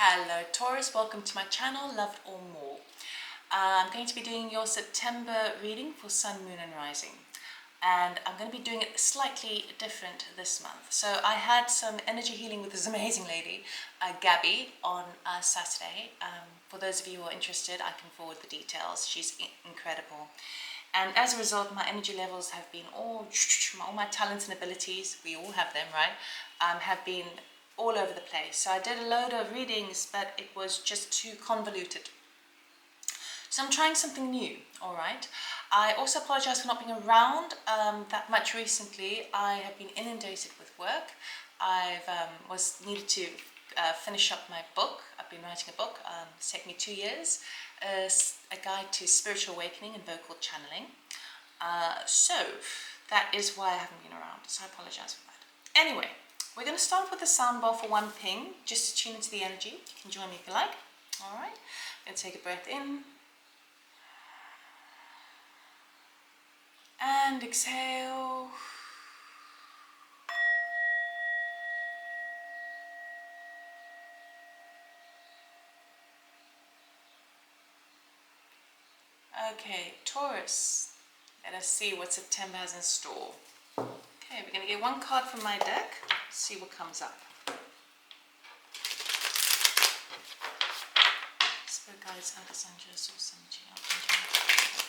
Hello Taurus, welcome to my channel, Loved or More. I'm going to be doing your September reading for Sun, Moon and Rising. And I'm going to be doing it slightly different this month. So I had some energy healing with this amazing lady, Gabby, on Saturday. For those of you who are interested, I can forward the details. She's incredible. And as a result, my energy levels have been all my talents and abilities, we all have them, right, have been all over the place. So I did a load of readings, but it was just too convoluted. So I'm trying something new, all right? I also apologize for not being around that much recently. I have been inundated with work. I've needed to finish up my book. I've been writing a book. It's taken me 2 years. A guide to spiritual awakening and vocal channeling. So that is why I haven't been around. So I apologize for that. Anyway, we're going to start with a sound bowl for one ping, just to tune into the energy. You can join me if you like. All right. I'm going to take a breath in. And exhale. Okay, Taurus. Let us see what September has in store. Okay, we're going to get one card from my deck. See what comes up. Spirit guides, Atlas angels, source energy, archangel,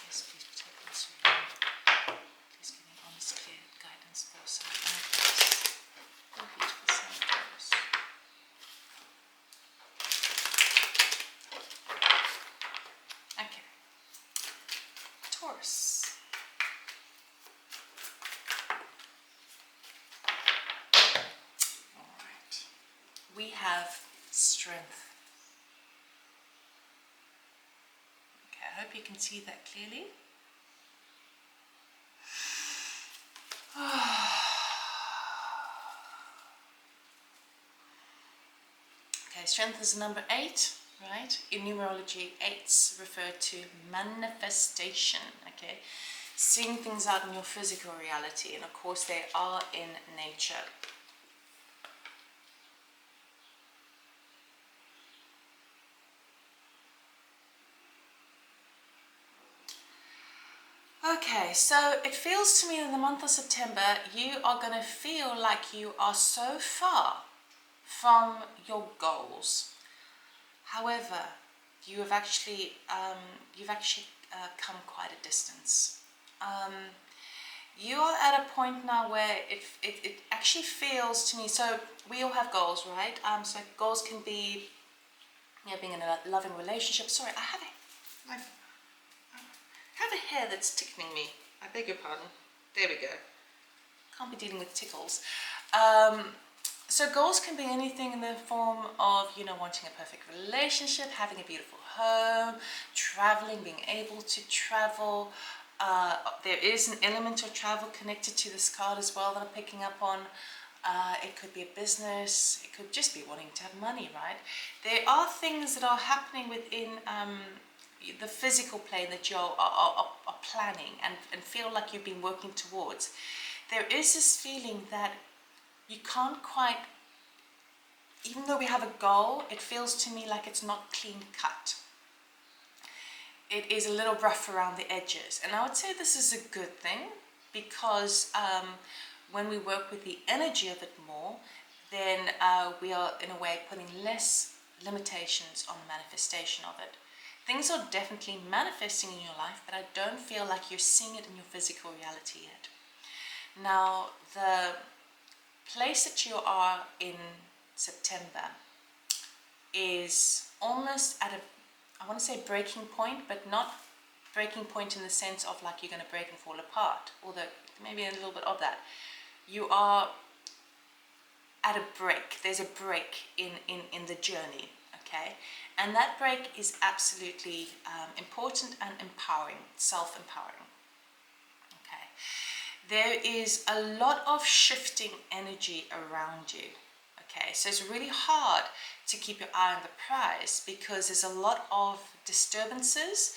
please protect us. Please give me honest, clear guidance, foresight, and advice. Oh, beautiful sound, Taurus. Okay, Taurus. All right. We have strength. I hope you can see that clearly. Okay, strength is number 8, right? In numerology, 8s refer to manifestation, okay? Seeing things out in your physical reality, and of course they are in nature. Okay, so it feels to me in the month of September, you are going to feel like you are so far from your goals. However, you have actually come quite a distance. You are at a point now where it actually feels to me, so we all have goals, right? So goals can be, being in a loving relationship. Sorry, I have a hair that's tickling me. I beg your pardon. There we go. Can't be dealing with tickles. So goals can be anything in the form of, wanting a perfect relationship, having a beautiful home, traveling, being able to travel. There is an element of travel connected to this card as well that I'm picking up on. It could be a business. It could just be wanting to have money, right? There are things that are happening within the physical plane that you are planning and feel like you've been working towards. There is this feeling that you can't quite, even though we have a goal, it feels to me like it's not clean cut. It is a little rough around the edges. And I would say this is a good thing, because when we work with the energy of it more, then we are in a way putting less limitations on the manifestation of it. Things are definitely manifesting in your life, but I don't feel like you're seeing it in your physical reality yet. Now, the place that you are in September is almost at I want to say breaking point, but not breaking point in the sense of like you're going to break and fall apart, although maybe a little bit of that. You are at a break. There's a break in the journey, okay? And that break is absolutely important and empowering, self-empowering, okay? There is a lot of shifting energy around you, okay? So it's really hard to keep your eye on the prize because there's a lot of disturbances.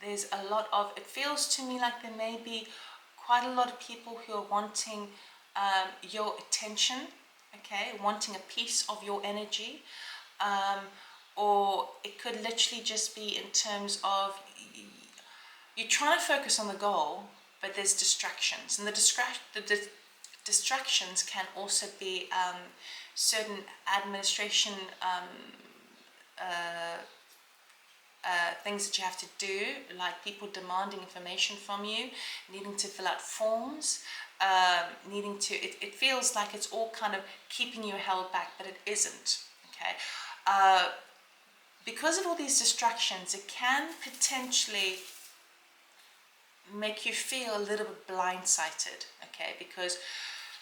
There's a lot of, it feels to me like there may be quite a lot of people who are wanting your attention okay, wanting a piece of your energy, or it could literally just be in terms of you're trying to focus on the goal, but there's distractions, and the distractions can also be certain administration things that you have to do, like people demanding information from you, needing to fill out forms, needing to, it feels like it's all kind of keeping you held back, but it isn't, okay? Because of all these distractions, it can potentially make you feel a little bit blindsided, okay? Because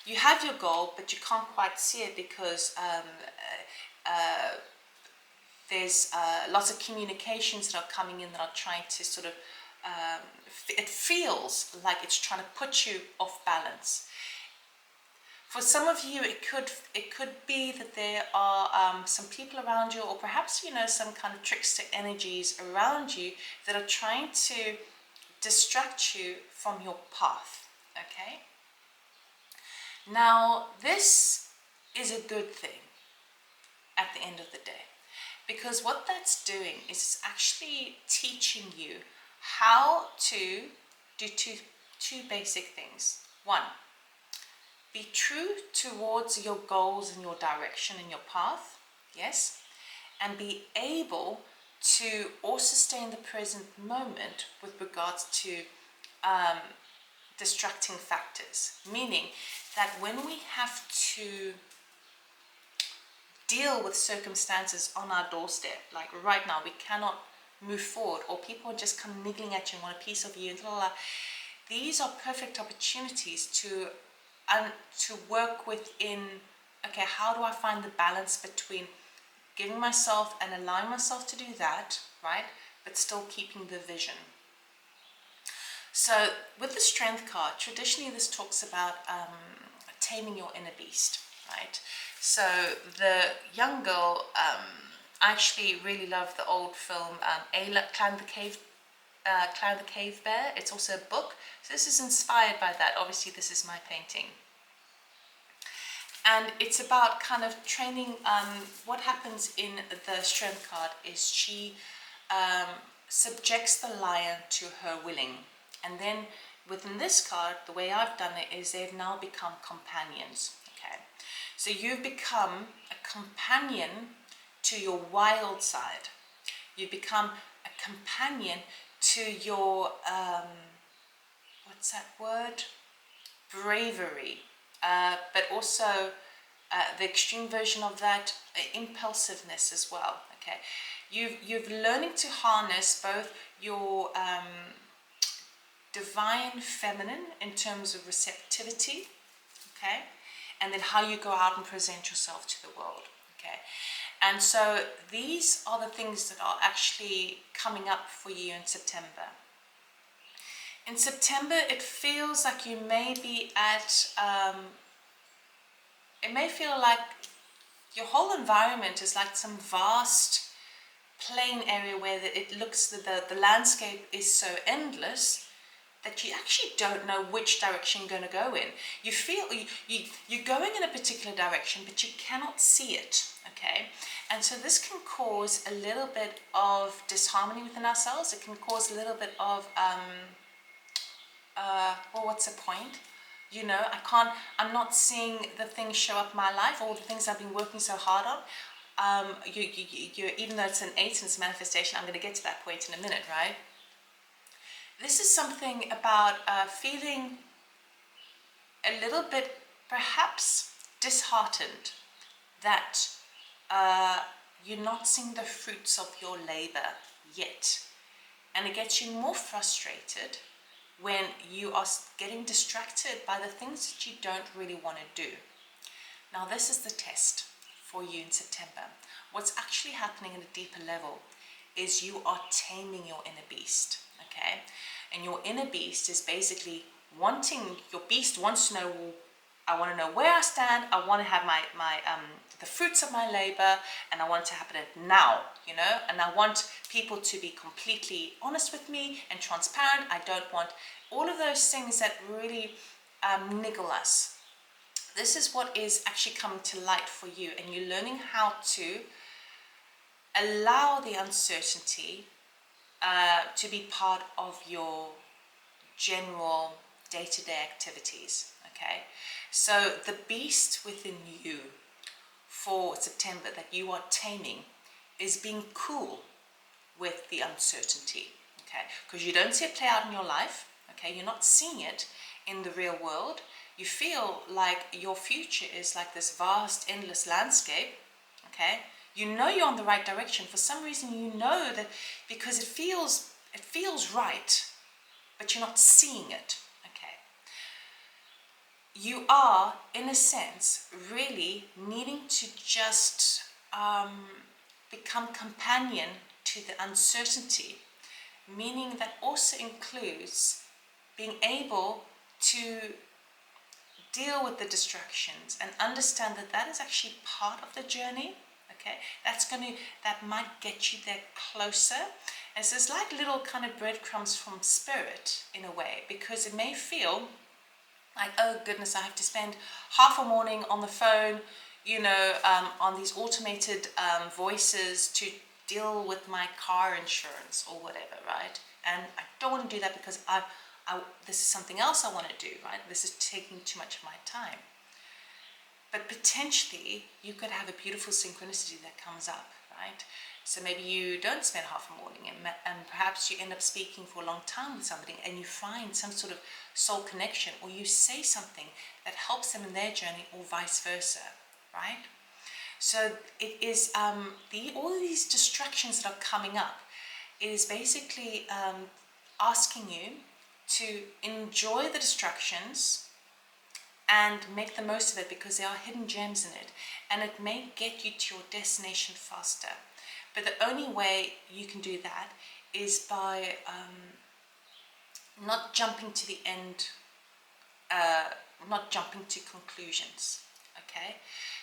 you have your goal, but you can't quite see it because there's lots of communications that are coming in that are trying to sort of, it feels like it's trying to put you off balance. For some of you, it could be that there are some people around you, or perhaps, you know, some kind of trickster energies around you that are trying to distract you from your path, okay? Now, this is a good thing at the end of the day, because what that's doing is it's actually teaching you how to do two basic things. One, be true towards your goals and your direction and your path, yes, and be able to also stay in the present moment with regards to distracting factors, meaning that when we have to deal with circumstances on our doorstep, like right now, we cannot move forward, or people are just kind of niggling at you and want a piece of you, and blah, blah, blah. These are perfect opportunities to work within, okay, how do I find the balance between giving myself and allowing myself to do that, right, but still keeping the vision. So with the Strength card, traditionally this talks about taming your inner beast, right? So the young girl, I actually really love the old film Ayla, Climb the Cave Bear. It's also a book. So this is inspired by that. Obviously this is my painting. And it's about kind of training. What happens in the Strength card is she subjects the lion to her willing. And then within this card, the way I've done it is they've now become companions. Okay, so you've become a companion to your wild side. You become a companion to your what's that word? Bravery, but also the extreme version of that, impulsiveness as well. Okay, you've learning to harness both your divine feminine in terms of receptivity, okay, and then how you go out and present yourself to the world, okay. And so these are the things that are actually coming up for you in September. In September, it feels like you may be at, it may feel like your whole environment is like some vast plain area where it looks, the landscape is so endless that you actually don't know which direction you're going to go in. You feel you're going in a particular direction, but you cannot see it, okay? And so this can cause a little bit of disharmony within ourselves. It can cause a little bit of, well, what's the point? You know, I'm not seeing the things show up in my life, all the things I've been working so hard on. Even though it's an 8 and it's a manifestation, I'm going to get to that point in a minute, right? This is something about feeling a little bit, perhaps, disheartened that you're not seeing the fruits of your labor yet. And it gets you more frustrated when you are getting distracted by the things that you don't really want to do. Now, this is the test for you in September. What's actually happening at a deeper level is you are taming your inner beast, okay? And your inner beast is basically your beast wants to know, well, I want to know where I stand, I want to have the fruits of my labor, and I want it to happen now, you know, and I want people to be completely honest with me and transparent. I don't want all of those things that really niggle us. this is what is actually coming to light for you, and you're learning how to allow the uncertainty to be part of your general day-to-day activities. Okay, so the beast within you for September that you are taming is being cool with the uncertainty. Okay, because you don't see it play out in your life. Okay, you're not seeing it in the real world. You feel like your future is like this vast, endless landscape. Okay, you know you're on the right direction. For some reason, you know that because it feels right, but you're not seeing it. Okay, you are, in a sense, really needing to just become companion to the uncertainty, meaning that also includes being able to deal with the distractions and understand that that is actually part of the journey. Okay, that might get you there closer. And so it's like little kind of breadcrumbs from spirit in a way, because it may feel like, oh goodness, I have to spend half a morning on the phone, on these automated voices to deal with my car insurance or whatever, right? And I don't want to do that because this is something else I want to do, right? This is taking too much of my time. But potentially you could have a beautiful synchronicity that comes up, right? So maybe you don't spend half a morning and perhaps you end up speaking for a long time with somebody and you find some sort of soul connection, or you say something that helps them in their journey, or vice versa, right? So it is all of these distractions that are coming up is basically asking you to enjoy the distractions and make the most of it, because there are hidden gems in it, and it may get you to your destination faster. But the only way you can do that is by not jumping to the end, not jumping to conclusions. Okay,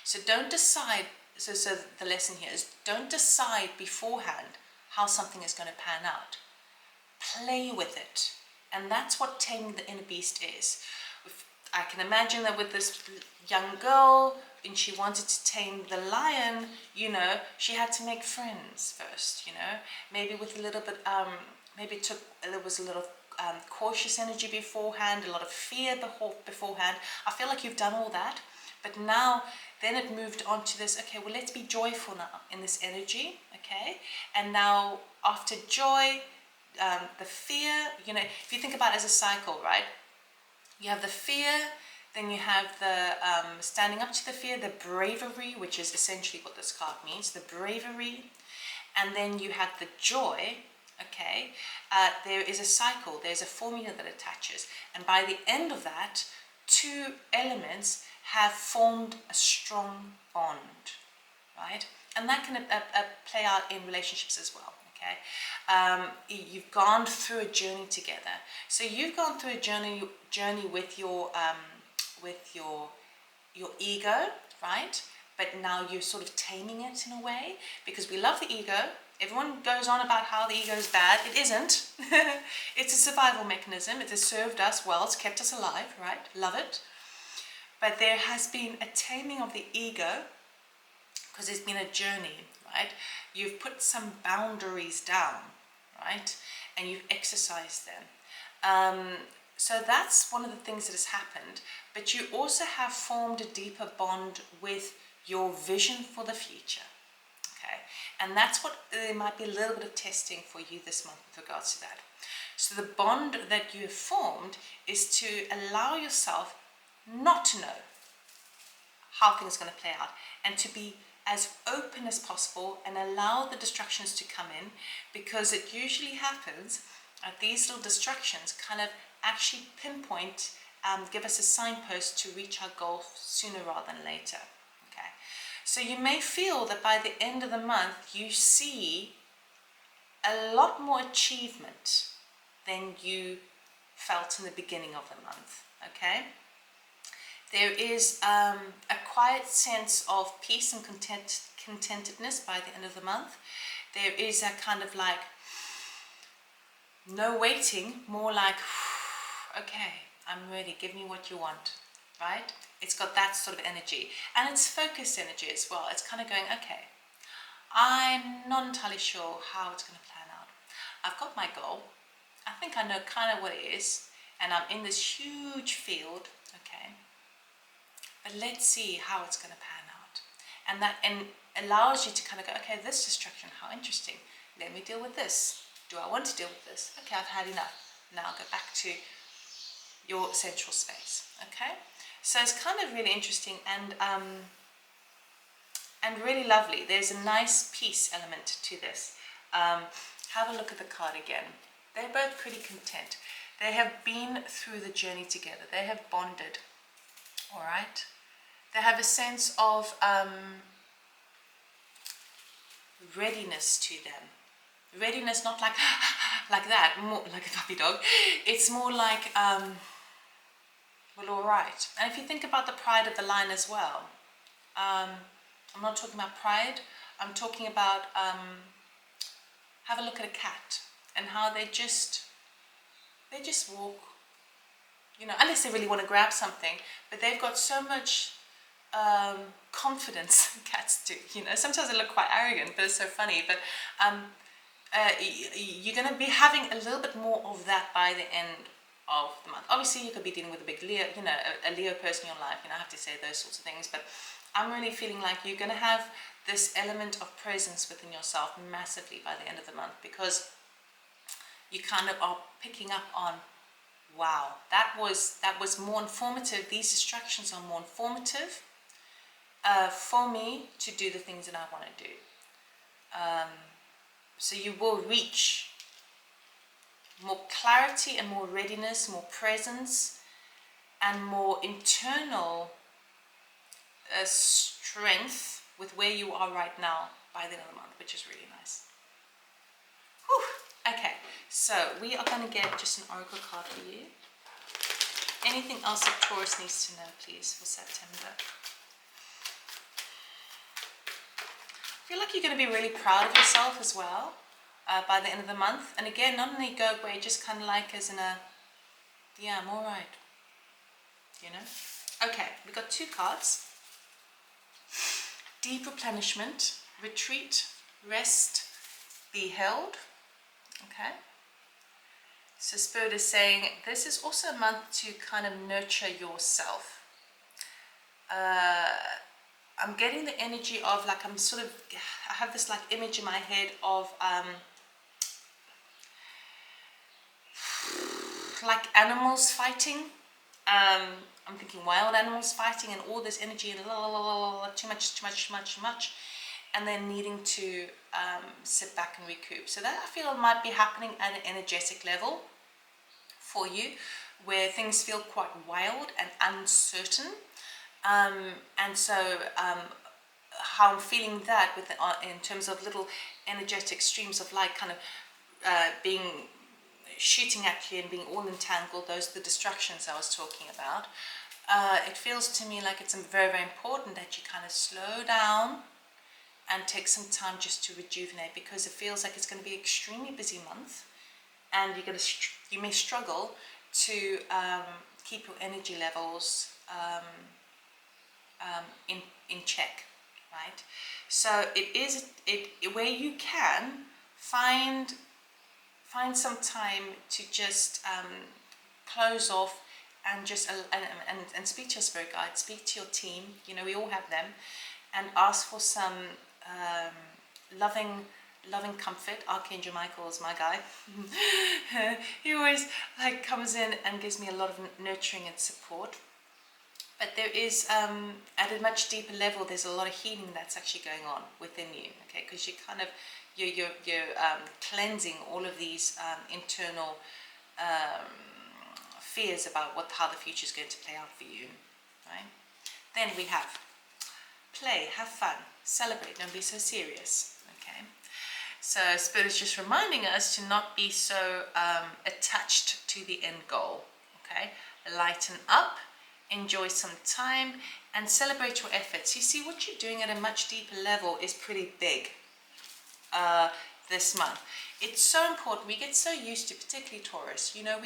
so don't decide. So the lesson here is, don't decide beforehand how something is going to pan out. Play with it, and that's what taming the inner beast is. I can imagine that with this young girl, when she wanted to tame the lion, she had to make friends first, maybe with a little bit, there was a little cautious energy beforehand, a lot of fear beforehand. I feel like you've done all that, but now, then it moved on to this, okay, well, let's be joyful now in this energy, okay? And now, after joy, the fear, if you think about it as a cycle, right? You have the fear, then you have the standing up to the fear, the bravery, which is essentially what this card means, the bravery, and then you have the joy, okay? There is a cycle, there's a formula that attaches, and by the end of that, two elements have formed a strong bond, right? And that can play out in relationships as well. Okay, you've gone through a journey together. So you've gone through a journey with your ego, right? But now you're sort of taming it in a way, because we love the ego. Everyone goes on about how the ego is bad. It isn't. It's a survival mechanism. It has served us well. It's kept us alive, right? Love it. But there has been a taming of the ego, because there's been a journey, right? You've put some boundaries down, right? And you've exercised them. So that's one of the things that has happened. But you also have formed a deeper bond with your vision for the future, okay? And that's what there might be a little bit of testing for you this month with regards to that. So the bond that you have formed is to allow yourself not to know how things are going to play out, and to be as open as possible and allow the distractions to come in, because it usually happens that these little distractions kind of actually pinpoint, give us a signpost to reach our goal sooner rather than later. Okay, so you may feel that by the end of the month you see a lot more achievement than you felt in the beginning of the month. Okay, there is a quiet sense of peace and contentedness by the end of the month. There is a kind of like no waiting, more like, okay, I'm ready, give me what you want, right? It's got that sort of energy, and it's focused energy as well. It's kind of going, okay, I'm not entirely sure how it's going to plan out. I've got my goal. I think I know kind of what it is, and I'm in this huge field, okay, but let's see how it's going to pan out. And that allows you to kind of go, okay, this distraction, how interesting. Let me deal with this. Do I want to deal with this? Okay, I've had enough. Now go back to your central space, okay? So it's kind of really interesting and really lovely. There's a nice peace element to this. Have a look at the card again. They're both pretty content. They have been through the journey together. They have bonded, all right? They have a sense of readiness to them. Readiness, not like like that, more like a puppy dog. It's more like, well, all right. And if you think about the pride of the lion as well, I'm not talking about pride. I'm talking about, have a look at a cat and how they just walk, you know, unless they really want to grab something, but they've got so much confidence. Cats do, you know. Sometimes they look quite arrogant, but it's so funny. But you're going to be having a little bit more of that by the end of the month. Obviously, you could be dealing with a big Leo, you know, a Leo person in your life, you know, I have to say those sorts of things, but I'm really feeling like you're going to have this element of presence within yourself massively by the end of the month, because you kind of are picking up on, wow, that was more informative. These distractions are more informative for me to do the things that I want to do. So you will reach more clarity and more readiness, more presence, and more internal strength with where you are right now by the end of the month, which is really nice. Whew. Okay, so we are going to get just an oracle card for you. Anything else that Taurus needs to know, please, for September? I feel like you're going to be really proud of yourself as well by the end of the month. And again, not in an ego way, just kind of like as in a, yeah, I'm all right, you know? Okay, we got two cards. Deep replenishment, retreat, rest, be held. Okay. So Spirit is saying this is also a month to kind of nurture yourself. I'm getting the energy of like, I have this like image in my head of like animals fighting. I'm thinking wild animals fighting and all this energy and too much, and then needing to sit back and recoup. So that I feel might be happening at an energetic level for you, where things feel quite wild and uncertain. And so how I'm feeling that with in terms of little energetic streams of light kind of being shooting at you and being all entangled, those are the distractions I was talking about. It feels to me like it's very, very important that you kind of slow down and take some time just to rejuvenate, because it feels like it's going to be an extremely busy month, and you may struggle to keep your energy levels in check, right? So where you can find some time to just close off and just and speak to your spirit guide, speak to your team. You know, we all have them, and ask for some loving comfort. Archangel Michael is my guy. He always like comes in and gives me a lot of nurturing and support. But there is, at a much deeper level, there's a lot of healing that's actually going on within you, okay? Because you kind of, you're cleansing all of these internal fears about how the future is going to play out for you, right? Then we have play, have fun, celebrate, don't be so serious, okay? So Spirit is just reminding us to not be so attached to the end goal, okay? Lighten up, enjoy some time, and celebrate your efforts. You see, what you're doing at a much deeper level is pretty big this month. It's so important. We get so used to, particularly Taurus, you know,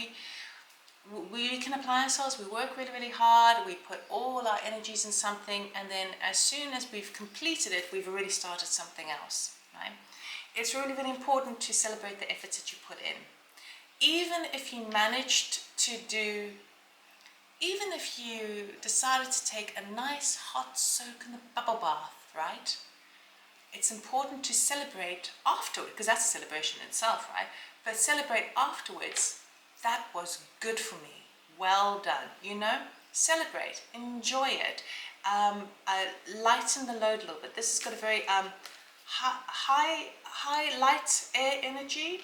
we can apply ourselves, we work really, really hard, we put all our energies in something, and then as soon as we've completed it, we've already started something else, right? It's really, really important to celebrate the efforts that you put in. Even if you managed to do, even if you decided to take a nice hot soak in the bubble bath, right? It's important to celebrate afterwards, because that's a celebration in itself, right? But celebrate afterwards, that was good for me, well done, you know? Celebrate, enjoy it, lighten the load a little bit. This has got a very high light air energy.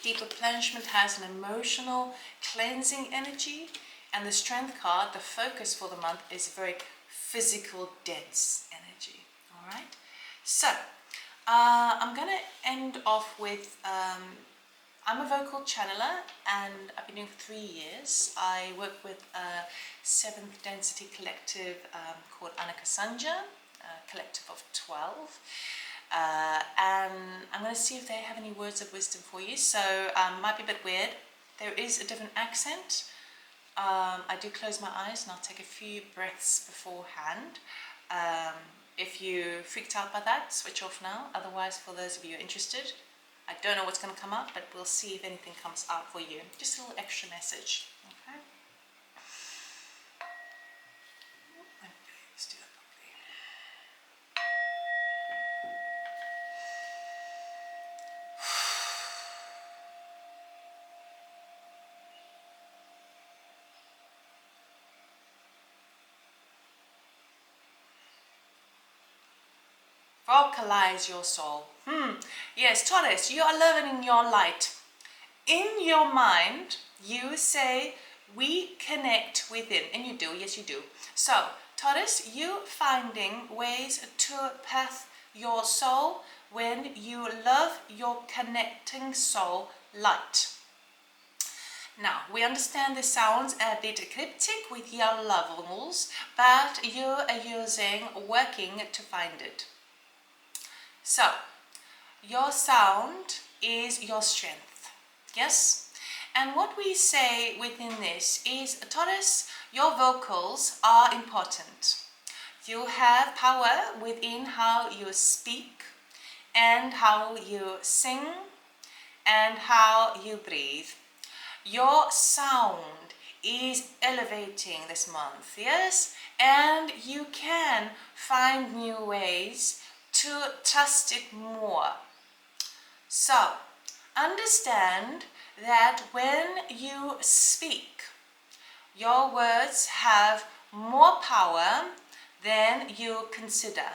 Deep replenishment has an emotional cleansing energy, and the strength card, the focus for the month, is very physical dense energy. All right, so I'm going to end off with I'm a vocal channeler, and I've been doing it for 3 years. I work with a 7th density collective called Annika Sanja, a collective of 12. And I'm going to see if they have any words of wisdom for you. So might be a bit weird. There is a different accent. I do close my eyes and I'll take a few breaths beforehand. If you freaked out by that, switch off now. Otherwise, for those of you interested, I don't know what's going to come up, but we'll see if anything comes out for you. Just a little extra message. Okay. Let's do that properly. Vocalize your soul. Yes, Taurus, you are living in your light. In your mind, you say, we connect within. And you do, yes you do. So, Taurus, you finding ways to path your soul when you love your connecting soul light. Now, we understand this sounds a bit cryptic with your levels, but you are working to find it. So, your sound is your strength, yes? And what we say within this is, Taurus, your vocals are important. You have power within how you speak and how you sing and how you breathe. Your sound is elevating this month, yes? And you can find new ways to trust it more. So, understand that when you speak, your words have more power than you consider.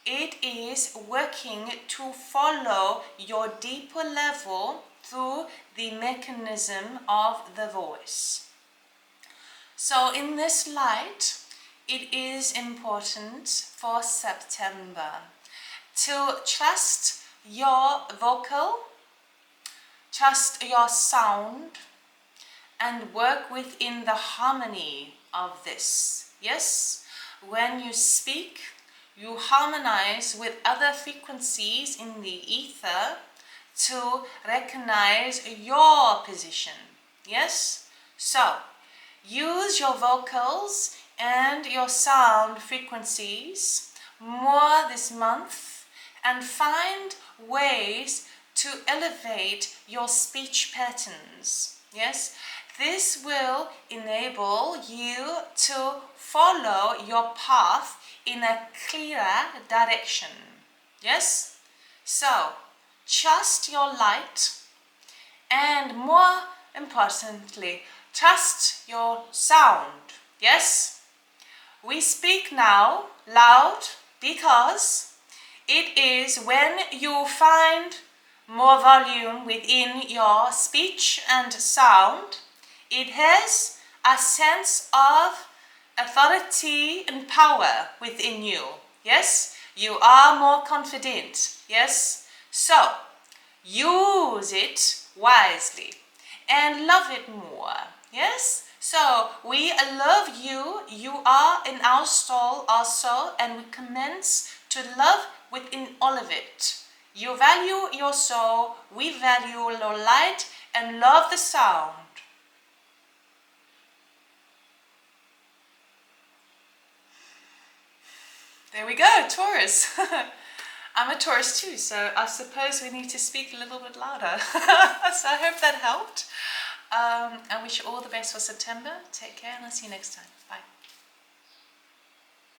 It is working to follow your deeper level through the mechanism of the voice. So in this light, it is important for September to trust your vocal, trust your sound, and work within the harmony of this. Yes, when you speak, you harmonize with other frequencies in the ether to recognize your position. Yes, so use your vocals and your sound frequencies more this month and find ways to elevate your speech patterns. Yes, this will enable you to follow your path in a clearer direction. Yes, so trust your light, and more importantly, trust your sound. Yes, we speak now loud because it is when you find more volume within your speech and sound, it has a sense of authority and power within you. Yes, you are more confident. Yes, so use it wisely and love it more. Yes, so we love you. You are in our soul also, and we commence to love within all of it. You value your soul, we value your light and love the sound. There we go, Taurus. I'm a Taurus too, so I suppose we need to speak a little bit louder. So I hope that helped. I wish you all the best for September. Take care and I'll see you next time. Bye.